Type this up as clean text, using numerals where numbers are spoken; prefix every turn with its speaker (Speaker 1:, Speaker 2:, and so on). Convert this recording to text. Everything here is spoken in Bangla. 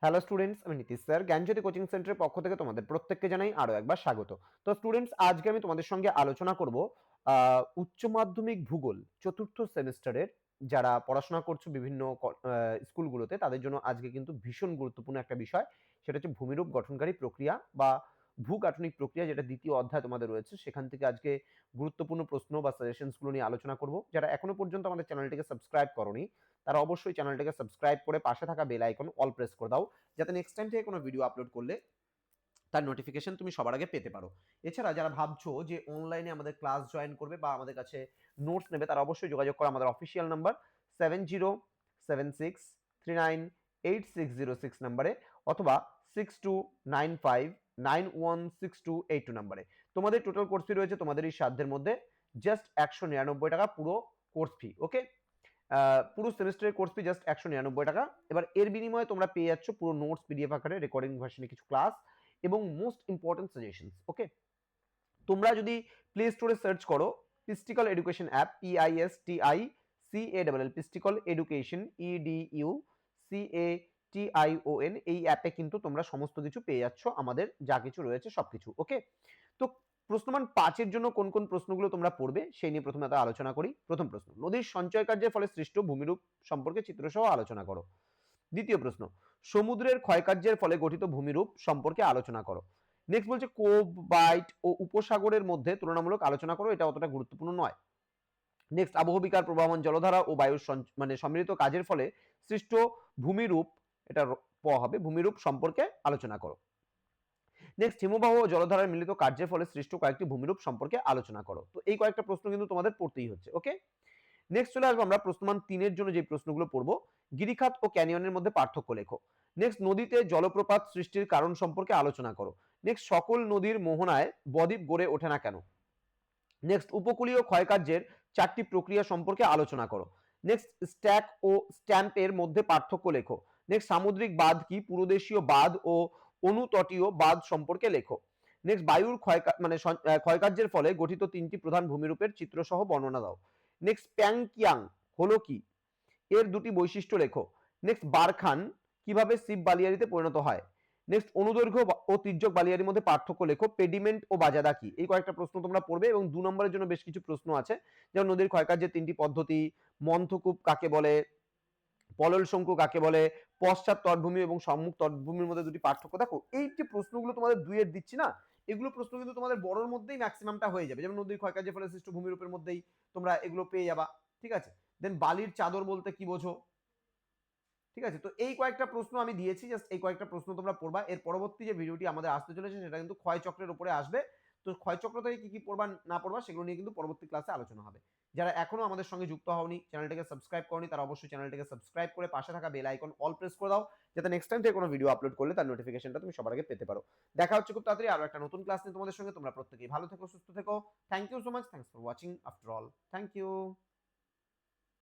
Speaker 1: হ্যালো স্টুডেন্টস, আমি নীতিশ স্যার জ্ঞানজ্যোতি কোচিং সেন্টারের পক্ষ থেকে তোমাদের প্রত্যেককে জানাই আরো একবার স্বাগত। তো স্টুডেন্টস, আজকে আমি তোমাদের সঙ্গে আলোচনা করব উচ্চ মাধ্যমিক ভূগোল চতুর্থ সেমিস্টারের যারা পড়াশোনা করছো বিভিন্ন স্কুলগুলোতে, তাদের জন্য আজকে কিন্তু ভীষণ গুরুত্বপূর্ণ একটা বিষয়। সেটা হচ্ছে ভূমিরূপ গঠনকারী প্রক্রিয়া বা ভূগাঠনিক প্রক্রিয়া, যেটা দ্বিতীয় অধ্যায় তোমাদের রয়েছে। সেখান থেকে আজকে গুরুত্বপূর্ণ প্রশ্ন বা সাজেশনস গুলো নিয়ে আলোচনা করব। যারা এখনো পর্যন্ত আমাদের চ্যানেলটিকে সাবস্ক্রাইব করোনি, তারা অবশ্যই চ্যানেলটাকে সাবস্ক্রাইব করে পাশে থাকা বেল আইকন অল প্রেস করে দাও, যাতে নেক্সট টাইম থেকে কোনো ভিডিও আপলোড করলে তার নোটিফিকেশন তুমি সবার আগে পেতে পারো। এছাড়া যারা ভাবছো যে অনলাইনে আমাদের ক্লাস জয়েন করবে বা আমাদের কাছে নোটস নেবে, তারা অবশ্যই যোগাযোগ করো আমাদের অফিসিয়াল নাম্বার 7076398606 নাম্বারে, অথবা 6295916282 নাম্বারে। তোমাদের টোটাল কোর্স ফি রয়েছে তোমাদের এই সাধ্যের মধ্যে জাস্ট 199 টাকা পুরো কোর্স ফি। ওকে, পুরো সেমিস্টারের কোর্স ফি জাস্ট 199 টাকা। এবার এর বিনিময়ে তোমরা পেয়ে যাচ্ছ পুরো নোটস পিডিএফ আকারে, রেকর্ডিং ভার্সনে কিছু ক্লাস এবং মোস্ট ইম্পর্টেন্ট সাজেশনস। ওকে, তোমরা যদি প্লে স্টোরে সার্চ করো Pisticall education app, PISTICALL Pisticall education EDUCATION, এই অ্যাপে কিন্তু তোমরা সমস্ত কিছু পেয়ে যাচ্ছ, আমাদের যা কিছু রয়েছে সবকিছু। ওকে, তো প্রশ্নমান 5-এর জন্য কোন কোন প্রশ্নগুলো তোমরা পড়বে সেই নিয়ে প্রথমে আলোচনা করি। প্রথম প্রশ্ন, নদীর সঞ্চয় কার্যের ফলে সৃষ্ট ভূমিরূপ সম্পর্কে চিত্রসহ আলোচনা করো। দ্বিতীয় প্রশ্ন, সমুদ্রের ক্ষয়কার্যের ফলে গঠিত ভূমিরূপ সম্পর্কে আলোচনা করো। নেক্সট বলছে কোব, বাইট ও উপসাগরের মধ্যে তুলনামূলক আলোচনা করো, এটা অতটা গুরুত্বপূর্ণ নয়। নেক্সট, আবহবিকার, প্রবাহমান জলধারা ও বায়ুর সম্মিলিত কাজের ফলে সৃষ্ট ভূমিরূপ, এটা প হবে, ভূমিরূপ সম্পর্কে আলোচনা করো। নেক্সট, হিমবাহ ও জলধারার মিলিত কার্যের ফলে সৃষ্ট কয়েকটি ভূমিরূপ সম্পর্কে আলোচনা করো। তো এই কয়েকটা প্রশ্ন কিন্তু তোমাদের পড়তেই হচ্ছে। ওকে, নেক্সট চলে আসবো আমরা প্রশ্নমান 3-এর জন্য যে প্রশ্নগুলো পড়বো। গিরিখাত ও ক্যানিয়নের মধ্যে পার্থক্য লেখো। নেক্সট, নদীতে জলপ্রপাত সৃষ্টির কারণ সম্পর্কে আলোচনা করো। নেক্সট, সকল নদীর মোহনায় বদ্বীপ গড়ে ওঠে না কেন। নেক্সট, উপকূলীয় ক্ষয়কার্যের 4টি প্রক্রিয়া সম্পর্কে আলোচনা করো। নেক্সট, স্ট্যাক ও স্ট্যাম্পের মধ্যে পার্থক্য লেখো। নেক্সট, সামুদ্রিক বাঁধ কি, পুরোদেশীয় বাঁধ ও অনুতটীয় বাঁধ সম্পর্কে লেখো। নেক্সট, বায়ুর ক্ষয়কার্যের ফলে গঠিত 3টি প্রধান ভূমিরূপের চিত্রসহ বর্ণনা দাও। নেক্সট, প্যাংকিয়াং হলো কি, এর 2টি বৈশিষ্ট্য লেখো। নেক্সট, বারখান কিভাবে শিব বালিয়ারিতে পরিণত হয়। নেক্সট, অনুদৈর্ঘ্য ও তির্যক বালিয়ারির মধ্যে পার্থক্য লেখো। পেডিমেন্ট ও বাজাদা কি, এই কয়েকটা প্রশ্ন তোমরা পড়বে। এবং 2 নম্বরের জন্য বেশ কিছু প্রশ্ন আছে, যেমন নদীর ক্ষয়কার্যের 3টি পদ্ধতি, মন্থকূপ কাকে বলে, পলল শঙ্কু কাকে বলে, পশ্চাৎ তটভূমি এবং সম্মুখ তটভূমির মধ্যে 2টি পার্থক্য। দেখো, এই যে প্রশ্নগুলো তোমাদের 2-এর দিচ্ছি না, এগুলো প্রশ্ন কিন্তু তোমাদের বড়র মধ্যেই ম্যাক্সিমামটা হয়ে যাবে। যেমন নদীর ক্ষয়কার্যের ফলে সৃষ্ট ভূমিরূপের মধ্যেই তোমরা এগুলো পেয়ে যাবা। ঠিক আছে, দেন বালির চাদর বলতে কি বোঝো। ঠিক আছে, তো এই কয়েকটা প্রশ্ন আমি দিয়েছি, জাস্ট এই কয়েকটা প্রশ্ন তোমরা পড়বা। এর পরবর্তী যে ভিডিওটি আমাদের আসতে চলেছে সেটা কিন্তু ক্ষয়চক্রের উপরে আসবে। তো ক্ষয়চক্র থেকে কি কি পড়বা না পড়বা সেগুলো নিয়ে কিন্তু পরবর্তী ক্লাসে আলোচনা হবে। যারা এখনো আমাদের সঙ্গে যুক্ত হওনি, চ্যানেলটাকে সাবস্ক্রাইব করনি, তারা অবশ্যই চ্যানেলটাকে সাবস্ক্রাইব করে পাশে থাকা বেল আইকন অল প্রেস করে দাও, যাতে নেক্সট টাইম থেকে কোনো ভিডিও আপলোড করলে তার নোটিফিকেশনটা তুমি সবার আগে পেতে পারো। দেখা হচ্ছে খুব তাড়াতাড়ি আরো একটা নতুন ক্লাস নিয়ে তোমাদের সঙ্গে। তোমরা প্রত্যেকেই ভালো থেকো, সুস্থ থেকো। Thank you so much, thanks for watching after all, thank you.